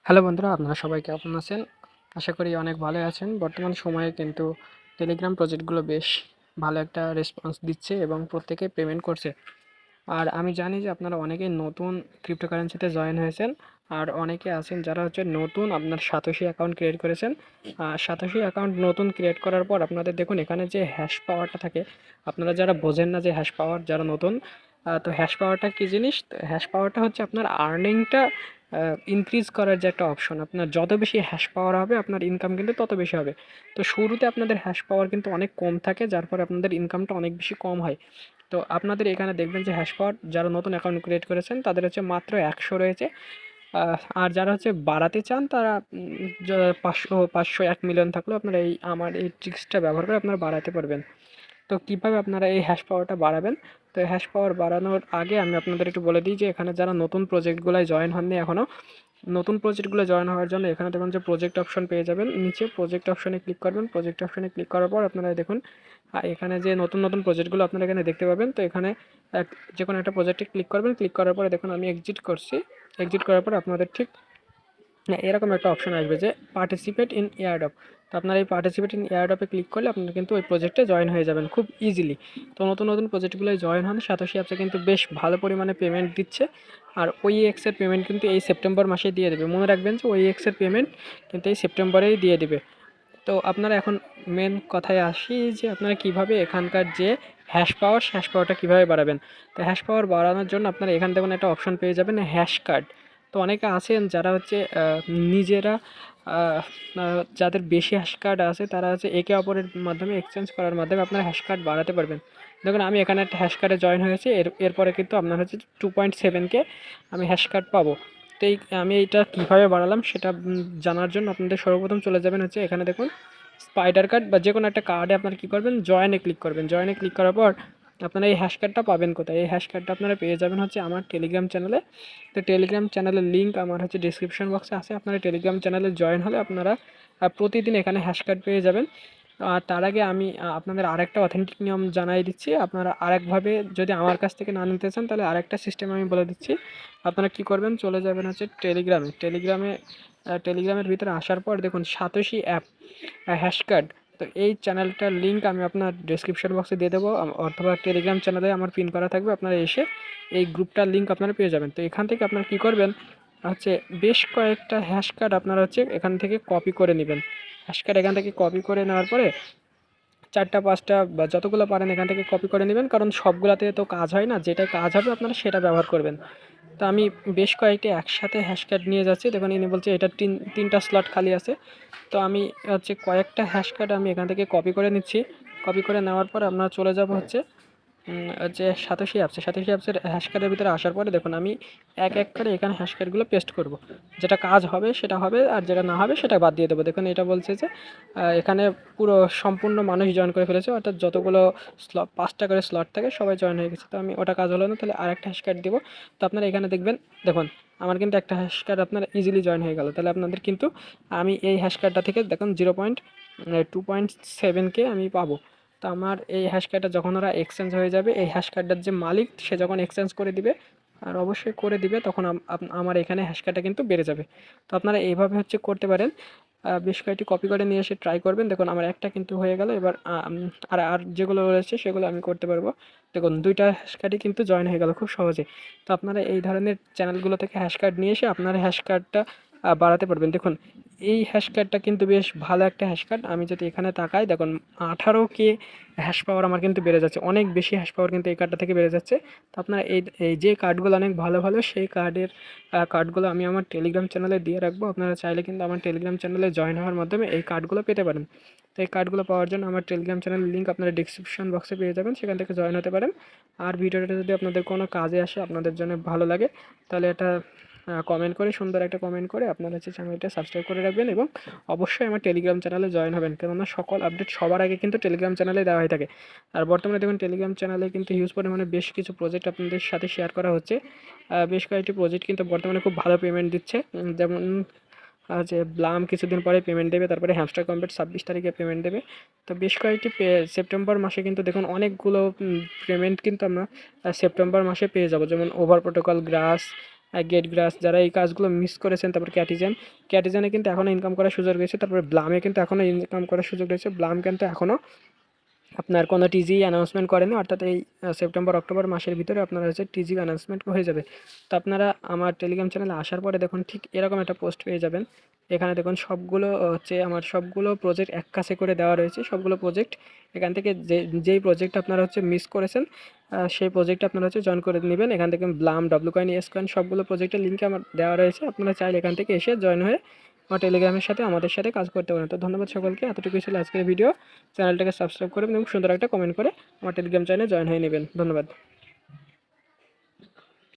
Hello বন্ধুরা, আপনারা সবাই কেমন আছেন? আশা করি অনেক ভালোই আছেন। বর্তমান সময়ে কিন্তু টেলিগ্রাম প্রজেক্টগুলো বেশ ভালো একটা রেসপন্স দিচ্ছে এবং প্রত্যেকেই পেমেন্ট করছে। আর আমি জানি যে আপনারা অনেকেই নতুন ক্রিপ্টোকারেন্সিতে জয়েন হয়েছেন। আর অনেকে আছেন যারা হচ্ছে নতুন আপনার সাতোশি অ্যাকাউন্ট ক্রিয়েট করেছেন। সাতোশি অ্যাকাউন্ট নতুন ক্রিয়েট করার পর আপনাদের দেখুন এখানে যে হ্যাশ পাওয়ারটা থাকে, আপনারা যারা বোঝেন না যে হ্যাশ পাওয়ার, যারা নতুন, তো হ্যাশ পাওয়ারটা কী জিনিস? তো হ্যাশ পাওয়ারটা হচ্ছে আপনার আর্নিংটা ইনক্রিজ করার যে একটা অপশন। আপনার যত বেশি হ্যাশ পাওয়ার হবে আপনার ইনকাম কিন্তু তত বেশি হবে। তো শুরুতে আপনাদের হ্যাশ পাওয়ার কিন্তু অনেক কম থাকে, যার ফলে আপনাদের ইনকামটা অনেক বেশি কম হয়। তো আপনাদের এখানে দেখবেন যে হ্যাশ পাওয়ার যারা নতুন অ্যাকাউন্ট ক্রিয়েট করেছেন তাদের হচ্ছে মাত্র 100 রয়েছে। আর যারা হচ্ছে বাড়াতে চান তারা 500 1 মিলিয়ন থাকলেও আপনারা আমার এই ট্রিক্সটা ব্যবহার করে আপনারা বাড়াতে পারবেন। তো কীভাবে আপনারা এই হ্যাশ পাওয়ারটা বাড়াবেন? তো হ্যাশ পাওয়ার বাড়ানোর আগে আমি আপনাদের একটু বলে দিই যে এখানে যারা নতুন প্রজেক্টগুলোয় জয়েন হননি এখনও, নতুন প্রজেক্টগুলো জয়েন হওয়ার জন্য এখানে দেখুন যে প্রজেক্ট অপশন পেয়ে যাবেন। নিচে প্রজেক্ট অপশনে ক্লিক করবেন। প্রজেক্ট অপশনে ক্লিক করার পর আপনারা দেখুন এখানে যে নতুন নতুন প্রজেক্টগুলো আপনারা এখানে দেখতে পাবেন। তো এখানে যে কোনো একটা প্রজেক্টে ক্লিক করবেন। ক্লিক করার পরে দেখুন আমি এক্সিট করছি। এক্সিট করার পর আপনাদের ঠিক এরকম একটা অপশন আসবে যে পার্টিসিপেট ইন এয়ারড্রপ। তো আপনারা এই পার্টিসিপেট ইন এয়ারড্রপে ক্লিক করলে আপনারা কিন্তু ওই প্রজেক্টে জয়েন হয়ে যাবেন খুব ইজিলি। তো নতুন নতুন প্রজেক্টগুলোয় জয়েন হন। সাতোশি অ্যাপসে কিন্তু বেশ ভালো পরিমাণে পেমেন্ট দিচ্ছে। আর OEX এর পেমেন্ট কিন্তু এই সেপ্টেম্বর মাসে দিয়ে দেবে। মনে রাখবেন যে OEX এর পেমেন্ট কিন্তু এই সেপ্টেম্বরেই দিয়ে দেবে। তো আপনারা এখন মেন কথায় আসি যে আপনারা কীভাবে এখানকার যে হ্যাশ পাওয়ারটা কীভাবে বাড়াবেন। তো হ্যাশ পাওয়ার বাড়ানোর জন্য আপনারা এখান থেকে একটা অপশন পেয়ে যাবেন হ্যাশ কার্ড। তো অনেকে আছেন যারা হচ্ছে নিজেরা যাদের বেশি হ্যাশ কার্ড আছে তারা হচ্ছে একে অপরের মাধ্যমে এক্সচেঞ্জ করার মাধ্যমে আপনারা হ্যাশ কার্ড বাড়াতে পারবেন। দেখুন আমি এখানে একটা হ্যাশ কার্ডে জয়েন হয়েছি, এরপরে কিন্তু আপনার হচ্ছে 2.7K আমি হ্যাশ কার্ড পাবো। তো আমি এইটা কীভাবে বাড়ালাম সেটা জানার জন্য আপনাদের সর্বপ্রথম চলে যাবেন হচ্ছে এখানে দেখুন স্পাইডার কার্ড বা যে কোনো একটা কার্ডে আপনারা কী করবেন, জয়েনে ক্লিক করবেন। জয়েনে ক্লিক করার পর আপনারা এই হ্যাশ কার্ডটা পাবেন কোথায়? এই হ্যাশ কার্ডটা আপনারা পেয়ে যাবেন হচ্ছে আমার টেলিগ্রাম চ্যানেলে। তো টেলিগ্রাম চ্যানেলের লিঙ্ক আমার হচ্ছে ডিসক্রিপশন বক্সে আছে। আপনারা টেলিগ্রাম চ্যানেলে জয়েন হলে আপনারা প্রতিদিন এখানে হ্যাশ কার্ড পেয়ে যাবেন। আর তার আগে আমি আপনাদের আরেকটা অথেন্টিক নিয়ম জানাই দিচ্ছি। আপনারা আরেকভাবে যদি আমার কাছ থেকে না নিতে চান তাহলে আরেকটা সিস্টেম আমি বলে দিচ্ছি। আপনারা কী করবেন, চলে যাবেন হচ্ছে টেলিগ্রামের ভিতরে আসার পর দেখুন সাতোশি অ্যাপ হ্যাশ কার্ড। তো এই চ্যানেলটার লিঙ্ক আমি আপনার ডেসক্রিপশন বক্সে দিয়ে দেবো, অথবা টেলিগ্রাম চ্যানেলে আমার পিন করা থাকবে। আপনারা এসে এই গ্রুপটার লিঙ্ক আপনারা পেয়ে যাবেন। তো এখান থেকে আপনারা কী করবেন হচ্ছে বেশ কয়েকটা হ্যাশ কার্ড আপনারা হচ্ছে এখান থেকে কপি করে নেবেন। হ্যাশ কার্ড এখান থেকে কপি করে নেওয়ার পরে 4টা 5টা বা যতগুলো পারেন এখান থেকে কপি করে নেবেন, কারণ সবগুলাতে তো কাজ হয় না, যেটায় কাজ হবে আপনারা সেটা ব্যবহার করবেন। তো আমি বেশ কয়েকটি একসাথে হ্যাশ কার্ড নিয়ে যাচ্ছি। দেখুন ইনি বলছে এটা 3টা স্লট খালি আছে। তো আমি হচ্ছে কয়েকটা হ্যাশ কার্ড আমি এখান থেকে কপি করে নিচ্ছি। কপি করে নেওয়ার পর আপনারা চলে যাব হচ্ছে যে সাতোশি অ্যাপসের হ্যাশ কার্ডের ভিতরে আসার পরে দেখুন আমি এক করে এখানে হ্যাশ কার্ডগুলো পেস্ট করব। যেটা কাজ হবে সেটা হবে, আর যেটা না হবে সেটা বাদ দিয়ে দেবো। দেখুন এটা বলছে যে এখানে পুরো সম্পূর্ণ মানুষ জয়েন করে ফেলেছে, অর্থাৎ যতগুলো 5টা করে স্লট থাকে সবাই জয়েন হয়ে গেছে। তো আমি ওটা কাজ হলো না, তাহলে আরেকটা হ্যাশ কার্ড দেবো। তো আপনারা এখানে দেখবেন, দেখুন আমার কিন্তু একটা হ্যাশ কার্ড আপনার ইজিলি জয়েন হয়ে গেল। তাহলে আপনাদের কিন্তু আমি এই হ্যাশ কার্ডটা থেকে দেখুন 2.7K আমি পাবো। তো আমার এই হ্যাশ কার্ডটা যখন ওরা এক্সচেঞ্জ হয়ে যাবে, এই হ্যাশ কার্ডটার যে মালিক সে যখন এক্সচেঞ্জ করে দিবে, আর অবশ্যই করে দিবে, তখন আমার এখানে হ্যাশ কার্ডটা কিন্তু বেড়ে যাবে। তো আপনারা এইভাবে হচ্ছে করতে পারেন। বেশ কয়েকটি কপি করে নিয়ে এসে ট্রাই করবেন। দেখুন আমার একটা কিন্তু হয়ে গেল। এবার আর যেগুলো রয়েছে সেগুলো আমি করতে পারবো। দেখুন 2টা হ্যাশ কার্ডই কিন্তু জয়েন হয়ে গেল খুব সহজে। তো আপনারা এই ধরনের চ্যানেলগুলো থেকে হ্যাশ কার্ড নিয়ে এসে আপনার হ্যাশ কার্ডটা বাড়াতে পারবেন। দেখুন এই হ্যাশ কার্ডটা কিন্তু বেশ ভালো একটা হ্যাশ কার্ড। আমি যদি এখানে তাকাই দেখুন 18K হ্যাশ পাওয়ার আমার কিন্তু বেড়ে যাচ্ছে। অনেক বেশি হ্যাশ পাওয়ার কিন্তু এই কার্ডটা থেকে বেড়ে যাচ্ছে। তো আপনারা এই যে কার্ডগুলো অনেক ভালো সেই কার্ডগুলো আমি আমার টেলিগ্রাম চ্যানেলে দিয়ে রাখবো। আপনারা চাইলে কিন্তু আমার টেলিগ্রাম চ্যানেলে জয়েন হওয়ার মাধ্যমে এই কার্ডগুলো পেতে পারেন। তো এই কার্ডগুলো পাওয়ার জন্য আমার টেলিগ্রাম চ্যানেলের লিঙ্ক আপনারা ডিসক্রিপশন বক্সে পেয়ে যাবেন, সেখান থেকে জয়েন হতে পারেন। আর ভিডিওটা যদি আপনাদের কোনো কাজে আসে, আপনাদের জন্য ভালো লাগে, তাহলে এটা কমেন্ট করে, সুন্দর একটা কমেন্ট করে আপনারা হচ্ছে চ্যানেলটা সাবস্ক্রাইব করে রাখবেন এবং অবশ্যই আমার টেলিগ্রাম চ্যানেলে জয়েন হবেন, কেননা সকল আপডেট সবার আগে কিন্তু টেলিগ্রাম চ্যানেলে দেওয়া হয়ে থাকে। আর বর্তমানে দেখুন টেলিগ্রাম চ্যানেলে কিন্তু হিউজ পরিমাণে বেশ কিছু প্রজেক্ট আপনাদের সাথে শেয়ার করা হচ্ছে। বেশ কয়েকটি প্রজেক্ট কিন্তু বর্তমানে খুব ভালো পেমেন্ট দিচ্ছে। যেমন যে ব্লাম কিছুদিন পরে পেমেন্ট দেবে, তারপরে হ্যামস্টার কমপ্লিট 26 তারিখে পেমেন্ট দেবে। তো বেশ কয়েকটি সেপ্টেম্বর মাসে কিন্তু দেখুন অনেকগুলো পেমেন্ট কিন্তু আমরা সেপ্টেম্বর মাসে পেয়ে যাব, যেমন ওভার প্রোটোকল, গ্রাস, গেট গ্রাস, যারা এই কাজগুলো মিস করেছেন, তারপর ক্যাটিজেনে কিন্তু এখনও ইনকাম করার সুযোগ রয়েছে। তারপরে ব্লামে কিন্তু এখনও ইনকাম করার সুযোগ রয়েছে। ব্লাম কিন্তু এখনও আপনার কোনো টিজি অ্যানাউন্সমেন্ট করেনি, অর্থাৎ এই সেপ্টেম্বর অক্টোবর মাসের ভিতরে আপনার হচ্ছে টিজি অ্যানাউন্সমেন্ট হয়ে যাবে। তো আপনারা আমার টেলিগ্রাম চ্যানেলে আসার পরে দেখুন ঠিক এরকম একটা পোস্ট পেয়ে যাবেন। এখানে দেখুন সবগুলো হচ্ছে আমার সবগুলো প্রজেক্ট এক কাছে করে দেওয়া রয়েছে, সবগুলো প্রজেক্ট। এখান থেকে যেই প্রজেক্ট আপনারা হচ্ছে মিস করেছেন সেই প্রজেক্টে আপনারা হচ্ছে জয়েন করে নেবেন। এখান থেকে Blum, W coin, S coin সবগুলো প্রজেক্টের লিঙ্ক আমার দেওয়া রয়েছে। আপনারা চাইলে এখান থেকে এসে জয়েন হয়ে আমার টেলিগ্রামের সাথে আমাদের সাথে কাজ করতে পারেন। তো ধন্যবাদ সকলকে, এতটুকুই ছিল আজকের ভিডিও। চ্যানেলটাকে সাবস্ক্রাইব করবেন এবং সুন্দর একটা কমেন্ট করে আমার টেলিগ্রাম চ্যানেলে জয়েন হয়ে নেবেন। ধন্যবাদ।